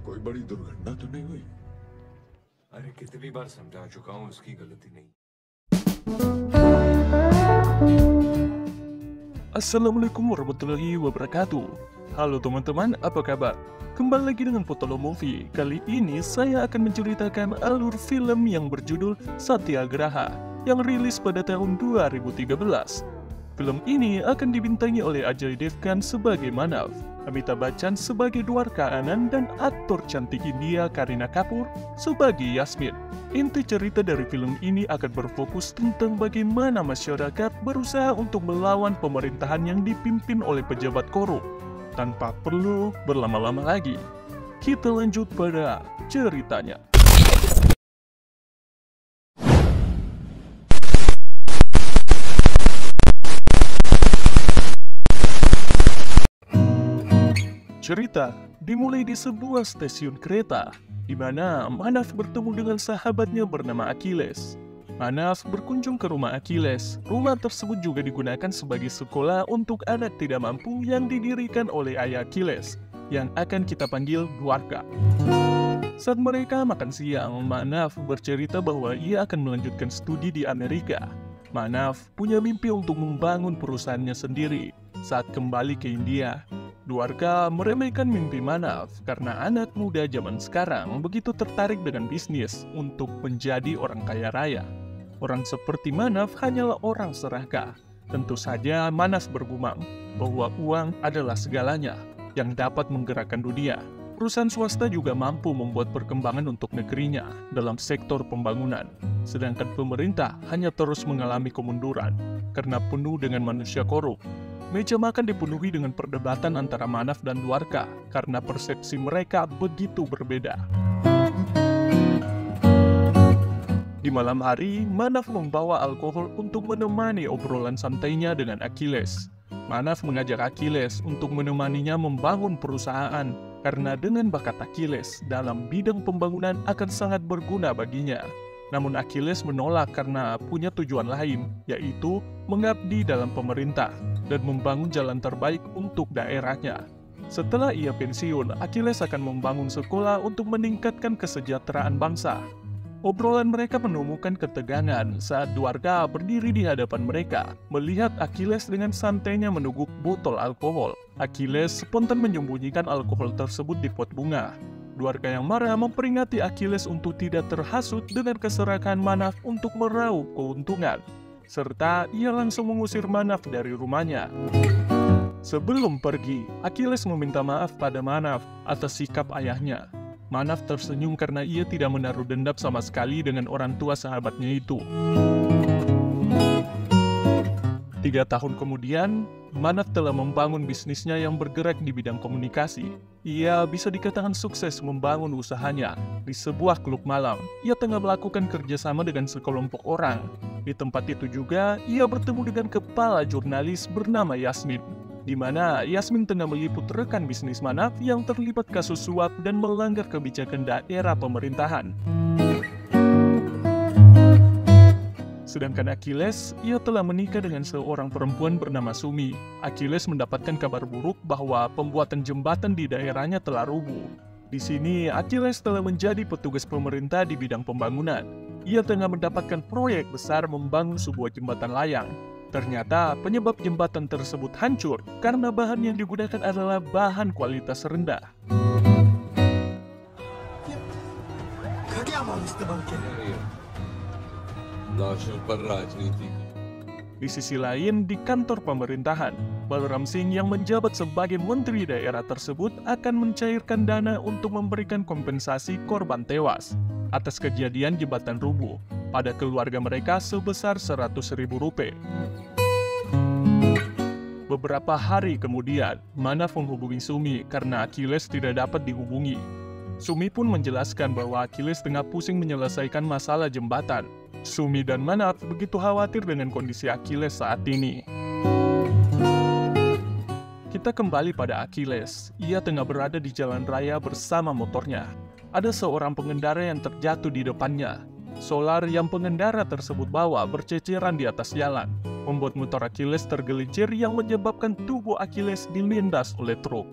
कोई बड़ी दुर्घटना तो नहीं हुई? अरे कितनी बार समझा चुका हूँ उसकी गलती नहीं। Assalamualaikum warahmatullahi wabarakatuh. Halo teman-teman, apa kabar? Kembali lagi dengan Potolo Movie. Kali ini saya akan menceritakan alur film yang berjudul Satyagraha yang rilis pada tahun 2013. Film ini akan dibintangi oleh Ajay Devgan sebagai Manav, Amitabh Bachchan sebagai Dwarka Anand, dan aktor cantik India Kareena Kapoor sebagai Yasmin. Inti cerita dari film ini akan berfokus tentang bagaimana masyarakat berusaha untuk melawan pemerintahan yang dipimpin oleh pejabat korup. Tanpa perlu berlama-lama lagi, kita lanjut pada ceritanya. Cerita dimulai di sebuah stasiun kereta, di mana Manav bertemu dengan sahabatnya bernama Achilles. Manav berkunjung ke rumah Achilles. Rumah tersebut juga digunakan sebagai sekolah untuk anak tidak mampu yang didirikan oleh ayah Achilles, yang akan kita panggil Dwarka. Saat mereka makan siang, Manav bercerita bahwa ia akan melanjutkan studi di Amerika. Manav punya mimpi untuk membangun perusahaannya sendiri saat kembali ke India. Dwarka meremehkan mimpi Manav karena anak muda zaman sekarang begitu tertarik dengan bisnis untuk menjadi orang kaya raya. Orang seperti Manav hanyalah orang serakah. Tentu saja Manav bergumam bahwa uang adalah segalanya yang dapat menggerakkan dunia. Perusahaan swasta juga mampu membuat perkembangan untuk negerinya dalam sektor pembangunan. Sedangkan pemerintah hanya terus mengalami kemunduran karena penuh dengan manusia korup. Meja makan dipenuhi dengan perdebatan antara Manav dan Dwarka karena persepsi mereka begitu berbeda. Di malam hari, Manav membawa alkohol untuk menemani obrolan santainya dengan Achilles. Manav mengajak Achilles untuk menemaninya membangun perusahaan karena dengan bakat Achilles dalam bidang pembangunan akan sangat berguna baginya. Namun Achilles menolak karena punya tujuan lain, yaitu mengabdi dalam pemerintah dan membangun jalan terbaik untuk daerahnya. Setelah ia pensiun, Achilles akan membangun sekolah untuk meningkatkan kesejahteraan bangsa. Obrolan mereka menemukan ketegangan saat Dwarka berdiri di hadapan mereka, melihat Achilles dengan santainya meneguk botol alkohol. Achilles spontan menyembunyikan alkohol tersebut di pot bunga. Dwarka yang marah memperingati Achilles untuk tidak terhasut dengan keserakahan Manav untuk meraup keuntungan, serta ia langsung mengusir Manav dari rumahnya. Sebelum pergi, Achilles meminta maaf pada Manav atas sikap ayahnya. Manav tersenyum karena ia tidak menaruh dendam sama sekali dengan orang tua sahabatnya itu. 3 tahun kemudian, Manav telah membangun bisnisnya yang bergerak di bidang komunikasi. Ia bisa dikatakan sukses membangun usahanya di sebuah klub malam. Ia tengah melakukan kerjasama dengan sekelompok orang. Di tempat itu juga, ia bertemu dengan kepala jurnalis bernama Yasmin, di mana Yasmin tengah meliput rekan bisnis Manav yang terlibat kasus suap dan melanggar kebijakan daerah pemerintahan. Sedangkan Achilles, ia telah menikah dengan seorang perempuan bernama Sumi. Achilles mendapatkan kabar buruk bahwa pembuatan jembatan di daerahnya telah rubuh. Di sini, Achilles telah menjadi petugas pemerintah di bidang pembangunan. Ia tengah mendapatkan proyek besar membangun sebuah jembatan layang. Ternyata penyebab jembatan tersebut hancur karena bahan yang digunakan adalah bahan kualitas rendah. Di sisi lain, di kantor pemerintahan, Balram Singh yang menjabat sebagai menteri daerah tersebut akan mencairkan dana untuk memberikan kompensasi korban tewas atas kejadian jembatan rubuh pada keluarga mereka sebesar Rp100.000. Beberapa hari kemudian, Manav menghubungi Sumi karena Achilles tidak dapat dihubungi. Sumi pun menjelaskan bahwa Achilles tengah pusing menyelesaikan masalah jembatan. Sumi dan Manav begitu khawatir dengan kondisi Achilles saat ini. Kita kembali pada Achilles. Ia tengah berada di jalan raya bersama motornya. Ada seorang pengendara yang terjatuh di depannya. Solar yang pengendara tersebut bawa berceceran di atas jalan, membuat motor Achilles tergelincir yang menyebabkan tubuh Achilles dilindas oleh truk.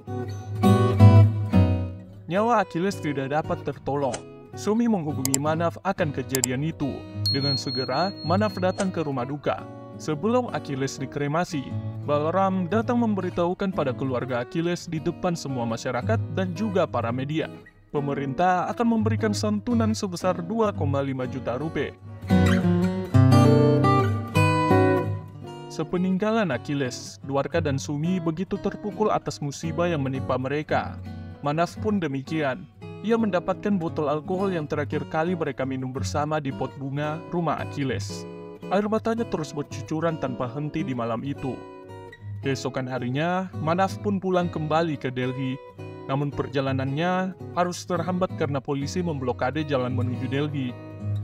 nyawa Achilles tidak dapat tertolong. Sumi menghubungi Manaf akan kejadian itu. Dengan segera, Manaf datang ke rumah duka. Sebelum Achilles dikremasi, Balaram datang memberitahukan pada keluarga Achilles di depan semua masyarakat dan juga para media. Pemerintah akan memberikan santunan sebesar 2,5 juta rupiah. Sepeninggalan Achilles, Dwarka dan Sumi begitu terpukul atas musibah yang menimpa mereka. Manaf pun demikian. Ia mendapatkan botol alkohol yang terakhir kali mereka minum bersama di pot bunga rumah Achilles. Air matanya terus bercucuran tanpa henti di malam itu. Keesokan harinya, Manaf pun pulang kembali ke Delhi. Namun perjalanannya harus terhambat karena polisi memblokade jalan menuju Delhi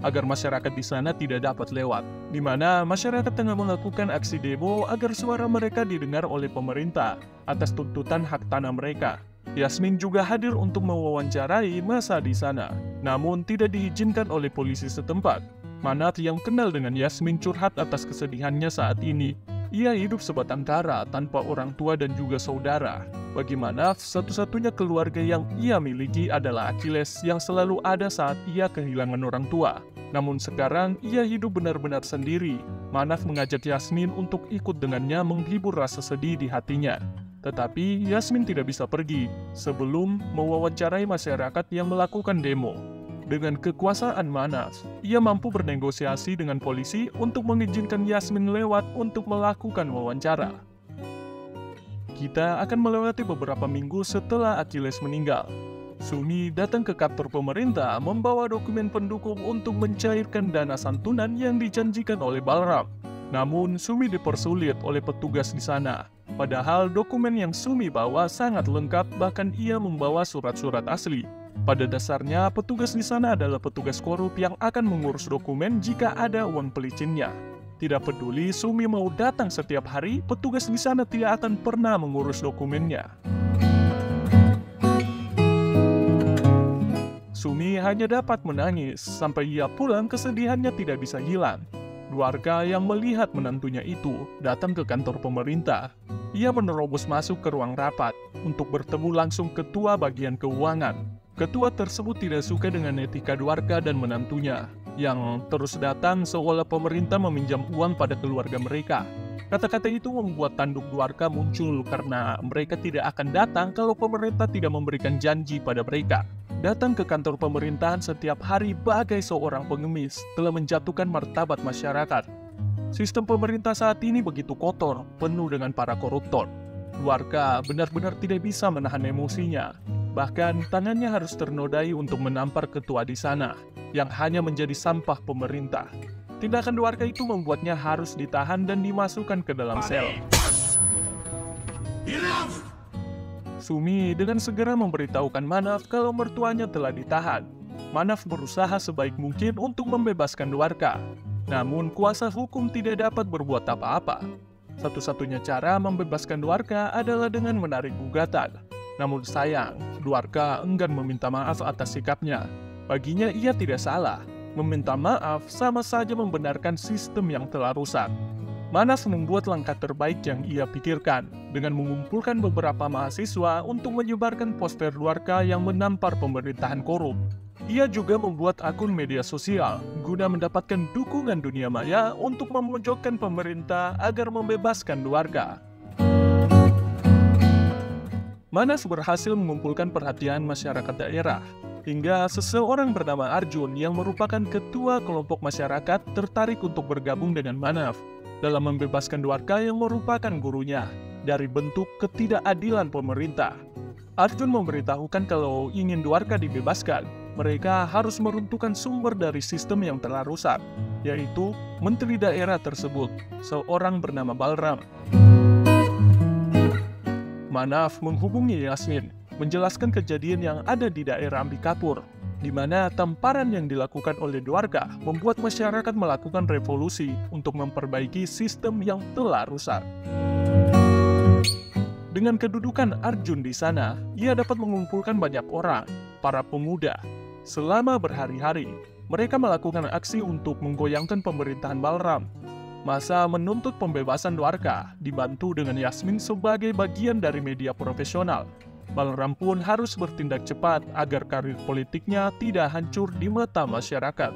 agar masyarakat di sana tidak dapat lewat. Di mana masyarakat tengah melakukan aksi demo agar suara mereka didengar oleh pemerintah atas tuntutan hak tanah mereka. Yasmin juga hadir untuk mewawancarai massa di sana, namun tidak diizinkan oleh polisi setempat. Manaf yang kenal dengan Yasmin curhat atas kesedihannya saat ini. Ia hidup sebatang kara tanpa orang tua dan juga saudara. Bagi Manaf, satu-satunya keluarga yang ia miliki adalah Achilles yang selalu ada saat ia kehilangan orang tua. Namun sekarang, ia hidup benar-benar sendiri. Manaf mengajak Yasmin untuk ikut dengannya menghibur rasa sedih di hatinya. Tetapi Yasmin tidak bisa pergi sebelum mewawancarai masyarakat yang melakukan demo. Dengan kekuasaan Manaf, ia mampu bernegosiasi dengan polisi untuk mengizinkan Yasmin lewat untuk melakukan wawancara. Kita akan melewati beberapa minggu setelah Achilles meninggal. Sumi datang ke kantor pemerintah membawa dokumen pendukung untuk mencairkan dana santunan yang dijanjikan oleh Balaram. Namun Sumi dipersulit oleh petugas di sana. Padahal dokumen yang Sumi bawa sangat lengkap, bahkan ia membawa surat-surat asli. Pada dasarnya, petugas di sana adalah petugas korup yang akan mengurus dokumen jika ada uang pelicinnya. Tidak peduli Sumi mau datang setiap hari, petugas di sana tidak akan pernah mengurus dokumennya. Sumi hanya dapat menangis, sampai ia pulang kesedihannya tidak bisa hilang. Dwarka yang melihat menantunya itu datang ke kantor pemerintah. Ia menerobos masuk ke ruang rapat untuk bertemu langsung ketua bagian keuangan. Ketua tersebut tidak suka dengan etika Dwarka dan menantunya, yang terus datang seolah pemerintah meminjam uang pada keluarga mereka. Kata-kata itu membuat tanduk Dwarka muncul karena mereka tidak akan datang kalau pemerintah tidak memberikan janji pada mereka. Datang ke kantor pemerintahan setiap hari bagai seorang pengemis telah menjatuhkan martabat masyarakat. Sistem pemerintah saat ini begitu kotor, penuh dengan para koruptor. Dwarka benar-benar tidak bisa menahan emosinya. Bahkan tangannya harus ternodai untuk menampar ketua di sana, yang hanya menjadi sampah pemerintah. Tindakan Dwarka itu membuatnya harus ditahan dan dimasukkan ke dalam sel. Sumi dengan segera memberitahukan Manaf kalau mertuanya telah ditahan. Manaf berusaha sebaik mungkin untuk membebaskan Dwarka. Namun kuasa hukum tidak dapat berbuat apa-apa. Satu-satunya cara membebaskan Dwarka adalah dengan menarik gugatan. Namun sayang, Dwarka enggan meminta maaf atas sikapnya. Baginya ia tidak salah. Meminta maaf sama saja membenarkan sistem yang telah rusak. Manaf membuat langkah terbaik yang ia pikirkan dengan mengumpulkan beberapa mahasiswa untuk menyebarkan poster Dwarka yang menampar pemerintahan korup. Ia juga membuat akun media sosial guna mendapatkan dukungan dunia maya untuk memojokkan pemerintah agar membebaskan Dwarka. Manaf berhasil mengumpulkan perhatian masyarakat daerah, hingga seseorang bernama Arjun yang merupakan ketua kelompok masyarakat tertarik untuk bergabung dengan Manaf dalam membebaskan Dwarka yang merupakan gurunya dari bentuk ketidakadilan pemerintah. Arjun memberitahukan kalau ingin Dwarka dibebaskan, mereka harus meruntuhkan sumber dari sistem yang telah rusak, yaitu menteri daerah tersebut, seorang bernama Balaram. Manaf menghubungi Yasmin, menjelaskan kejadian yang ada di daerah Ambikapur, di mana tamparan yang dilakukan oleh Dwarka membuat masyarakat melakukan revolusi untuk memperbaiki sistem yang telah rusak. Dengan kedudukan Arjun di sana, ia dapat mengumpulkan banyak orang, para pemuda. Selama berhari-hari, mereka melakukan aksi untuk menggoyangkan pemerintahan Balaram. Masa menuntut pembebasan Dwarka, dibantu dengan Yasmin sebagai bagian dari media profesional. Balram pun harus bertindak cepat agar karir politiknya tidak hancur di mata masyarakat.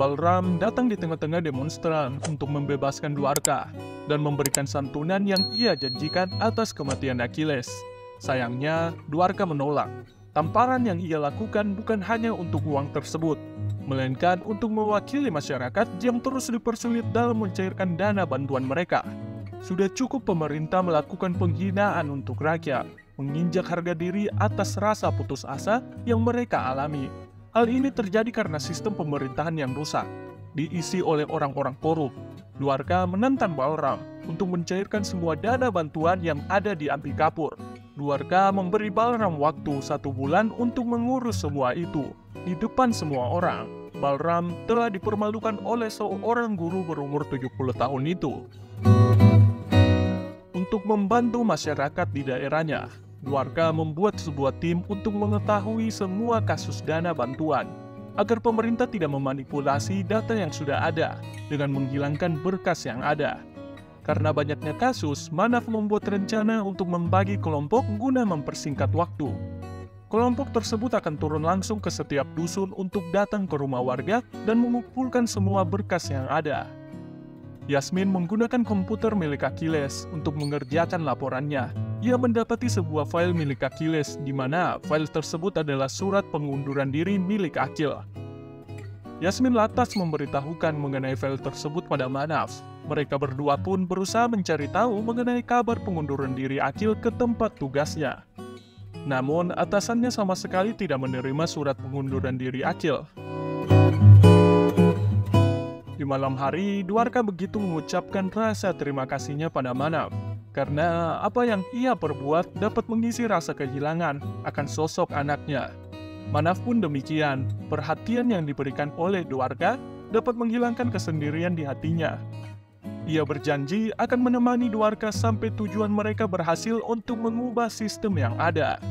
Balram datang di tengah-tengah demonstran untuk membebaskan Dwarka dan memberikan santunan yang ia janjikan atas kematian Achilles. Sayangnya, Dwarka menolak. Tamparan yang ia lakukan bukan hanya untuk uang tersebut, melainkan untuk mewakili masyarakat yang terus dipersulit dalam mencairkan dana bantuan mereka. Sudah cukup pemerintah melakukan penghinaan untuk rakyat, menginjak harga diri atas rasa putus asa yang mereka alami. Hal ini terjadi karena sistem pemerintahan yang rusak, diisi oleh orang-orang korup. Dwarka menantang Balram untuk mencairkan semua dana bantuan yang ada di Ambikapur. Dwarka memberi Balram waktu 1 bulan untuk mengurus semua itu. Di depan semua orang, Balram telah dipermalukan oleh seorang guru berumur 70 tahun itu. Untuk membantu masyarakat di daerahnya, Dwarka membuat sebuah tim untuk mengetahui semua kasus dana bantuan, agar pemerintah tidak memanipulasi data yang sudah ada dengan menghilangkan berkas yang ada. Karena banyaknya kasus, Manaf membuat rencana untuk membagi kelompok guna mempersingkat waktu. Kelompok tersebut akan turun langsung ke setiap dusun untuk datang ke rumah warga dan mengumpulkan semua berkas yang ada. Yasmin menggunakan komputer milik Achilles untuk mengerjakan laporannya. Ia mendapati sebuah file milik Achilles, di mana file tersebut adalah surat pengunduran diri milik Achilles. Yasmin lantas memberitahukan mengenai file tersebut pada Manaf. Mereka berdua pun berusaha mencari tahu mengenai kabar pengunduran diri Achilles ke tempat tugasnya. Namun, atasannya sama sekali tidak menerima surat pengunduran diri Achilles. Di malam hari, Dwarka begitu mengucapkan rasa terima kasihnya pada Manaf, karena apa yang ia perbuat dapat mengisi rasa kehilangan akan sosok anaknya. Manaf pun demikian, perhatian yang diberikan oleh Dwarka dapat menghilangkan kesendirian di hatinya. Ia berjanji akan menemani Dwarka sampai tujuan mereka berhasil untuk mengubah sistem yang ada.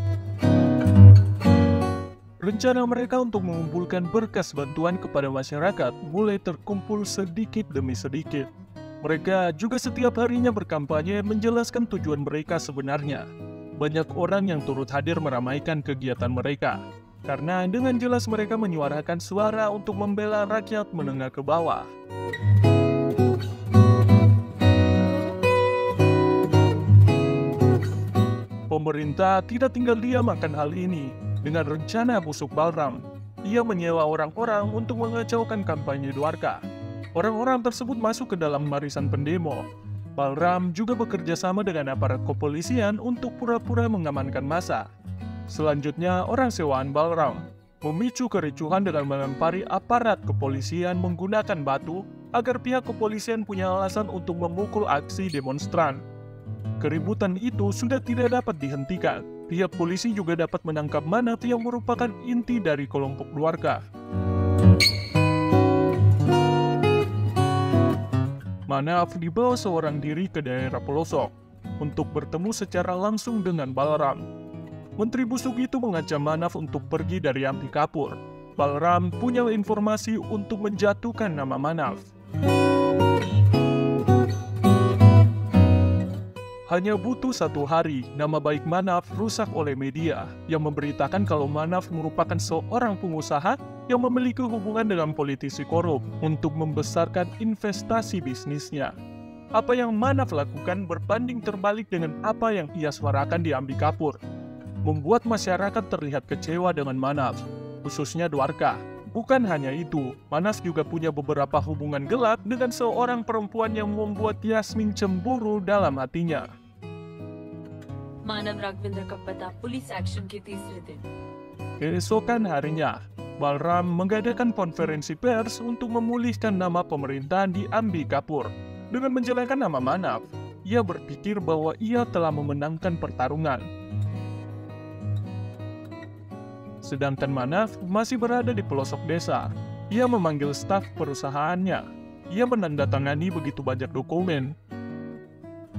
Rencana mereka untuk mengumpulkan berkas bantuan kepada masyarakat mulai terkumpul sedikit demi sedikit. Mereka juga setiap harinya berkampanye menjelaskan tujuan mereka sebenarnya. Banyak orang yang turut hadir meramaikan kegiatan mereka, karena dengan jelas mereka menyuarakan suara untuk membela rakyat menengah ke bawah. Pemerintah tidak tinggal diam akan hal ini. Dengan rencana busuk Balram, ia menyewa orang-orang untuk mengacaukan kampanye Dwarka. Orang-orang tersebut masuk ke dalam barisan pendemo. Balram juga bekerja sama dengan aparat kepolisian untuk pura-pura mengamankan massa. Selanjutnya, orang sewaan Balram memicu kericuhan dengan melempari aparat kepolisian menggunakan batu agar pihak kepolisian punya alasan untuk memukul aksi demonstran. Keributan itu sudah tidak dapat dihentikan. Pihak polisi juga dapat menangkap Manaf yang merupakan inti dari kelompok Dwarka. Manaf dibawa seorang diri ke daerah pelosok untuk bertemu secara langsung dengan Balram. Menteri busuk itu mengancam Manaf untuk pergi dari Ambikapur. Balram punya informasi untuk menjatuhkan nama Manaf. Hanya butuh 1 hari, nama baik Manaf rusak oleh media yang memberitakan kalau Manaf merupakan seorang pengusaha yang memiliki hubungan dengan politisi korup untuk membesarkan investasi bisnisnya. Apa yang Manaf lakukan berbanding terbalik dengan apa yang ia suarakan di Ambikapur, membuat masyarakat terlihat kecewa dengan Manaf, khususnya Dwarka. Bukan hanya itu, Manaf juga punya beberapa hubungan gelap dengan seorang perempuan yang membuat Yasmin cemburu dalam hatinya. मानव राघवेंद्र का पता police action के तीसरे दिन। Keesokan harinya, Balram mengadakan konferensi pers untuk memulihkan nama pemerintahan di Ambikapur. Dengan menjelekkan nama Manaf, ia berpikir bahwa ia telah memenangkan pertarungan. Sedangkan Manaf masih berada di pelosok desa. Ia memanggil staf perusahaannya. Ia menandatangani begitu banyak dokumen.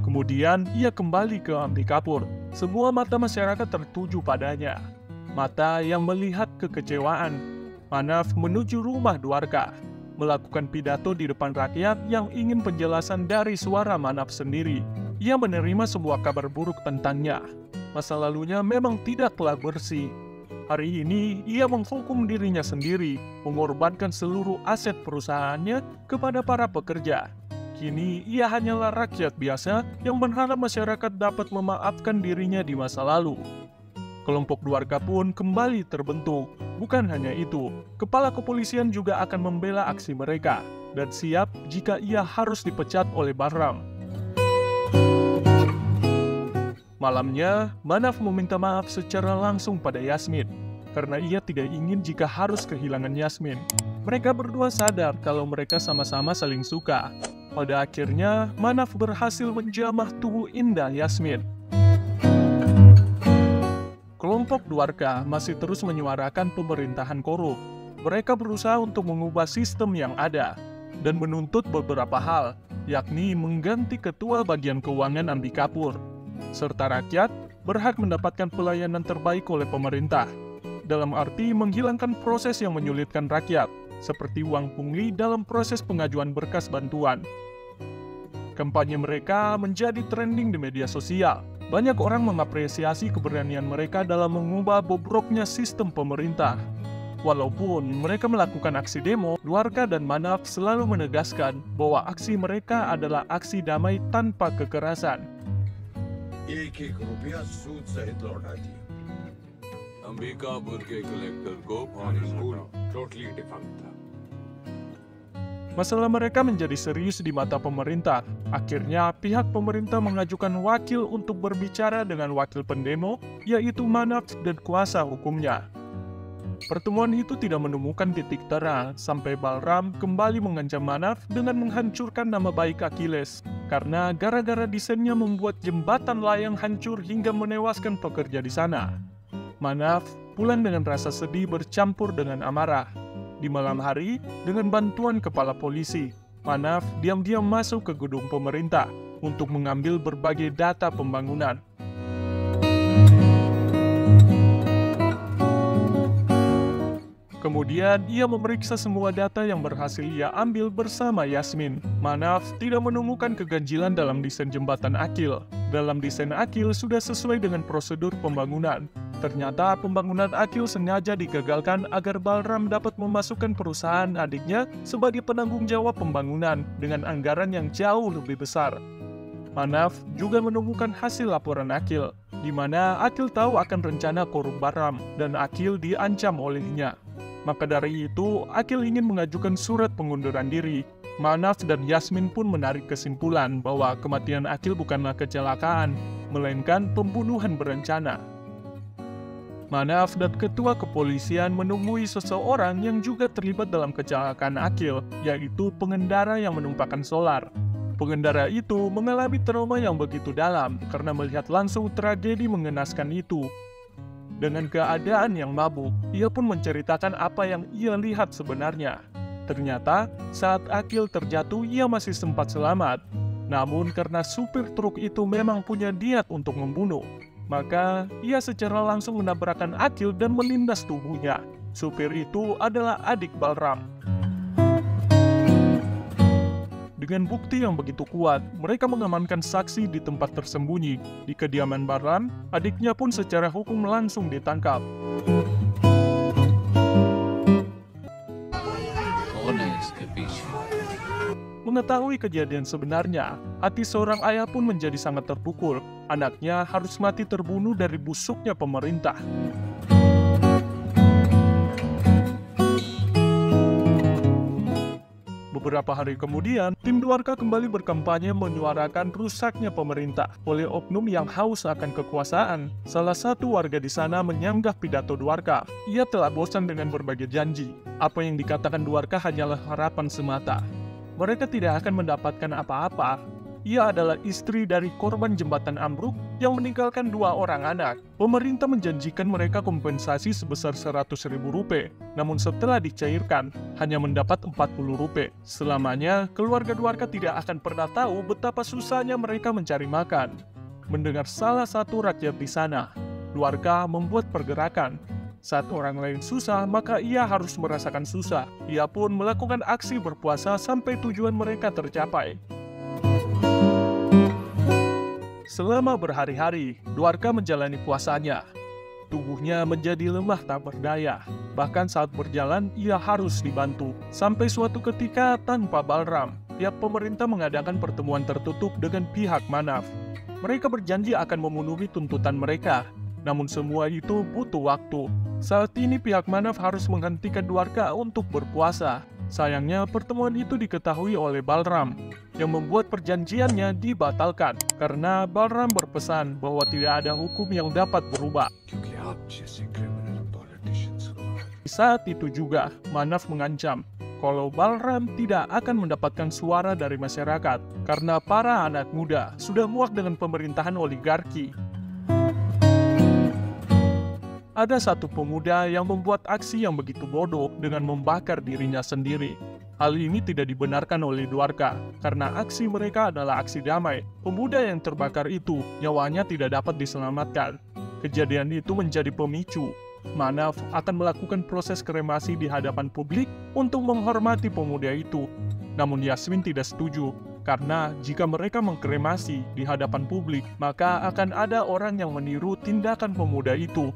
Kemudian, ia kembali ke Ambikapur. Semua mata masyarakat tertuju padanya. Mata yang melihat kekecewaan. Manaf menuju rumah Dwarka, melakukan pidato di depan rakyat yang ingin penjelasan dari suara Manaf sendiri. Ia menerima sebuah kabar buruk tentangnya. masa lalunya memang tidaklah bersih. Hari ini, ia menghukum dirinya sendiri, mengorbankan seluruh aset perusahaannya kepada para pekerja. Kini, ia hanyalah rakyat biasa yang berharap masyarakat dapat memaafkan dirinya di masa lalu. Kelompok Dwarka pun kembali terbentuk. Bukan hanya itu, kepala kepolisian juga akan membela aksi mereka dan siap jika ia harus dipecat oleh Balram. Malamnya, Manaf meminta maaf secara langsung pada Yasmin, karena ia tidak ingin jika harus kehilangan Yasmin. Mereka berdua sadar kalau mereka sama-sama saling suka. Pada akhirnya, Manaf berhasil menjamah tubuh indah Yasmin. Kelompok Dwarka masih terus menyuarakan pemerintahan korup. Mereka berusaha untuk mengubah sistem yang ada, dan menuntut beberapa hal, yakni mengganti ketua bagian keuangan Ambikapur, serta rakyat berhak mendapatkan pelayanan terbaik oleh pemerintah, dalam arti menghilangkan proses yang menyulitkan rakyat, seperti uang pungli dalam proses pengajuan berkas bantuan. Kampanye mereka menjadi trending di media sosial. Banyak orang mengapresiasi keberanian mereka dalam mengubah bobroknya sistem pemerintah. Walaupun mereka melakukan aksi demo, Dwarka dan Manaf selalu menegaskan bahwa aksi mereka adalah aksi damai tanpa kekerasan. एक-एक रुपया सूद सहित लौटा दिए। अंबिकापुर के कलेक्टर को पानी school school totally defunct था। Masalah mereka menjadi serius di mata pemerintah. Akhirnya, pihak pemerintah mengajukan wakil untuk berbicara dengan wakil pendemo, yaitu Manaf dan kuasa hukumnya. Pertemuan itu tidak menemukan titik terang, sampai Balram kembali mengancam Manaf dengan menghancurkan nama baik Achilles, karena gara-gara desainnya membuat jembatan layang hancur hingga menewaskan pekerja di sana. Manaf pulang dengan rasa sedih bercampur dengan amarah. Di malam hari, dengan bantuan kepala polisi, Manaf diam-diam masuk ke gedung pemerintah untuk mengambil berbagai data pembangunan. Kemudian, ia memeriksa semua data yang berhasil ia ambil bersama Yasmin. Manaf tidak menemukan keganjilan dalam desain jembatan Akil. Dalam desain Akil sudah sesuai dengan prosedur pembangunan. Ternyata pembangunan Akil sengaja digagalkan agar Balram dapat memasukkan perusahaan adiknya sebagai penanggung jawab pembangunan dengan anggaran yang jauh lebih besar. Manaf juga menemukan hasil laporan Akil, di mana Akil tahu akan rencana korup Balram dan Akil diancam olehnya. Maka dari itu, Akil ingin mengajukan surat pengunduran diri. Manaf dan Yasmin pun menarik kesimpulan bahwa kematian Akil bukanlah kecelakaan, melainkan pembunuhan berencana. Manaf dan ketua kepolisian menemui seseorang yang juga terlibat dalam kecelakaan Akil, yaitu pengendara yang menumpahkan solar. Pengendara itu mengalami trauma yang begitu dalam karena melihat langsung tragedi mengenaskan itu. Dengan keadaan yang mabuk, ia pun menceritakan apa yang ia lihat sebenarnya. Ternyata, saat Akil terjatuh, ia masih sempat selamat. Namun karena supir truk itu memang punya niat untuk membunuh, maka ia secara langsung menabrakkan Akil dan melindas tubuhnya. Supir itu adalah adik Balram. Dengan bukti yang begitu kuat, mereka mengamankan saksi di tempat tersembunyi. Di kediaman Balram, adiknya pun secara hukum langsung ditangkap. Mengetahui kejadian sebenarnya, hati seorang ayah pun menjadi sangat terpukul. Anaknya harus mati terbunuh dari busuknya pemerintah. Beberapa hari kemudian, tim Dwarka kembali berkampanye menyuarakan rusaknya pemerintah oleh oknum yang haus akan kekuasaan. Salah satu warga di sana menyanggah pidato Dwarka. Ia telah bosan dengan berbagai janji. Apa yang dikatakan Dwarka hanyalah harapan semata. Mereka tidak akan mendapatkan apa-apa. Ia adalah istri dari korban jembatan ambruk yang meninggalkan 2 orang anak. Pemerintah menjanjikan mereka kompensasi sebesar Rp100.000, namun setelah dicairkan, hanya mendapat Rp40. Selamanya, keluarga Dwarka tidak akan pernah tahu betapa susahnya mereka mencari makan. Mendengar salah satu rakyat di sana, Dwarka membuat pergerakan. Saat orang lain susah, maka ia harus merasakan susah. Ia pun melakukan aksi berpuasa sampai tujuan mereka tercapai. Selama berhari-hari, Dwarka menjalani puasanya. Tubuhnya menjadi lemah tak berdaya. Bahkan saat berjalan, ia harus dibantu. Sampai suatu ketika, tanpa Balram, pihak pemerintah mengadakan pertemuan tertutup dengan pihak Manaf. Mereka berjanji akan memenuhi tuntutan mereka. Namun semua itu butuh waktu. Saat ini pihak Manaf harus menghentikan Dwarka untuk berpuasa. Sayangnya, pertemuan itu diketahui oleh Balram, yang membuat perjanjiannya dibatalkan, karena Balram berpesan bahwa tidak ada hukum yang dapat berubah. क्योंकि आप जैसे criminal politicians को Saat itu juga, Manaf mengancam kalau Balram tidak akan mendapatkan suara dari masyarakat, karena para anak muda sudah muak dengan pemerintahan oligarki. Ada satu pemuda yang membuat aksi yang begitu bodoh dengan membakar dirinya sendiri. Hal ini tidak dibenarkan oleh Dwarka, karena aksi mereka adalah aksi damai. Pemuda yang terbakar itu, nyawanya tidak dapat diselamatkan. Kejadian itu menjadi pemicu. Manaf akan melakukan proses kremasi di hadapan publik untuk menghormati pemuda itu. Namun Yasmin tidak setuju, karena jika mereka mengkremasi di hadapan publik, maka akan ada orang yang meniru tindakan pemuda itu.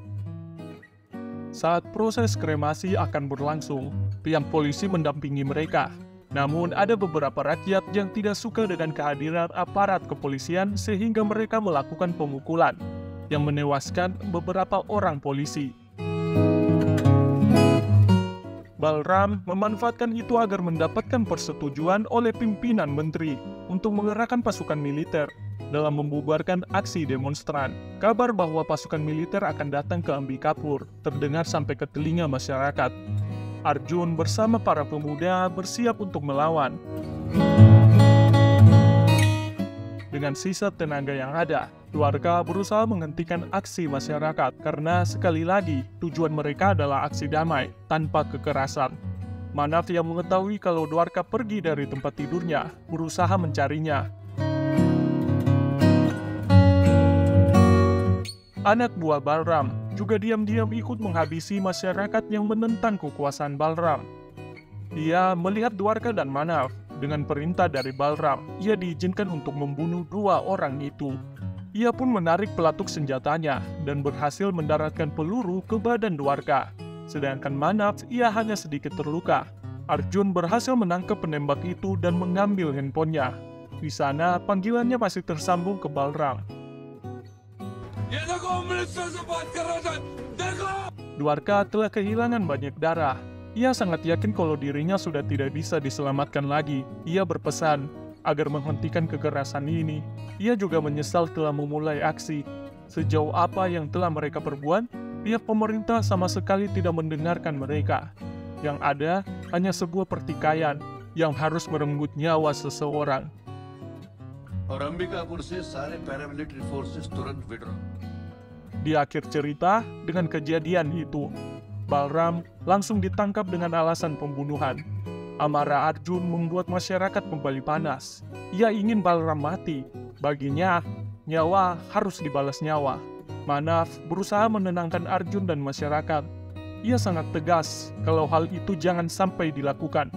Saat proses kremasi akan berlangsung, pihak polisi mendampingi mereka. Namun ada beberapa rakyat yang tidak suka dengan kehadiran aparat kepolisian sehingga mereka melakukan pemukulan, yang menewaskan beberapa orang polisi. Balram memanfaatkan itu agar mendapatkan persetujuan oleh pimpinan menteri untuk mengerahkan pasukan militer dalam membubarkan aksi demonstran. Kabar bahwa pasukan militer akan datang ke Ambikapur terdengar sampai ke telinga masyarakat. Arjun bersama para pemuda bersiap untuk melawan. Dengan sisa tenaga yang ada, Dwarka berusaha menghentikan aksi masyarakat karena sekali lagi tujuan mereka adalah aksi damai tanpa kekerasan. Manaf yang mengetahui kalau Dwarka pergi dari tempat tidurnya berusaha mencarinya. Anak buah Balram juga diam-diam ikut menghabisi masyarakat yang menentang kekuasaan Balram. Ia melihat Dwarka dan Manaf. Dengan perintah dari Balram, ia diizinkan untuk membunuh dua orang itu. Ia pun menarik pelatuk senjatanya dan berhasil mendaratkan peluru ke badan Dwarka. Sedangkan Manaf, ia hanya sedikit terluka. Arjun berhasil menangkap penembak itu dan mengambil handphonenya. Di sana, panggilannya masih tersambung ke Balram. Dwarka telah kehilangan banyak darah. Ia sangat yakin kalau dirinya sudah tidak bisa diselamatkan lagi. Ia berpesan agar menghentikan kekerasan ini. Ia juga menyesal telah memulai aksi. Sejauh apa yang telah mereka perbuat, pihak pemerintah sama sekali tidak mendengarkan mereka. Yang ada hanya sebuah pertikaian yang harus merenggut nyawa seseorang. और अंबिकापुर से सारे paramilitary forces तुरंत withdraw. Di akhir cerita, dengan kejadian itu, Balram langsung ditangkap dengan alasan pembunuhan. Amarah Arjun membuat masyarakat kembali panas. Ia ingin Balram mati. Baginya, nyawa harus dibalas nyawa. Manaf berusaha menenangkan Arjun dan masyarakat. Ia sangat tegas kalau hal itu jangan sampai dilakukan,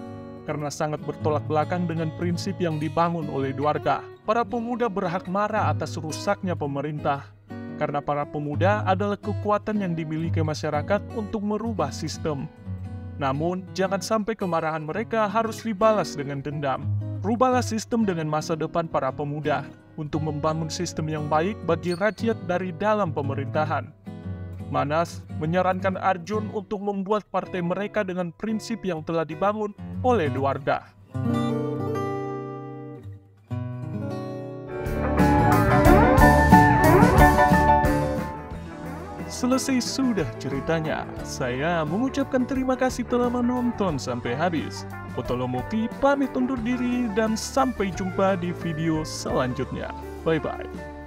karena sangat bertolak belakang dengan prinsip yang dibangun oleh Dwarka. Para pemuda berhak marah atas rusaknya pemerintah, karena para pemuda adalah kekuatan yang dimiliki masyarakat untuk merubah sistem. Namun, jangan sampai kemarahan mereka harus dibalas dengan dendam. Rubahlah sistem dengan masa depan para pemuda untuk membangun sistem yang baik bagi rakyat dari dalam pemerintahan. Manas menyarankan Arjun untuk membuat partai mereka dengan prinsip yang telah dibangun oleh Dwarka. Selesai sudah ceritanya. Saya mengucapkan terima kasih telah menonton sampai habis. Potolomoki pamit undur diri dan sampai jumpa di video selanjutnya. Bye-bye.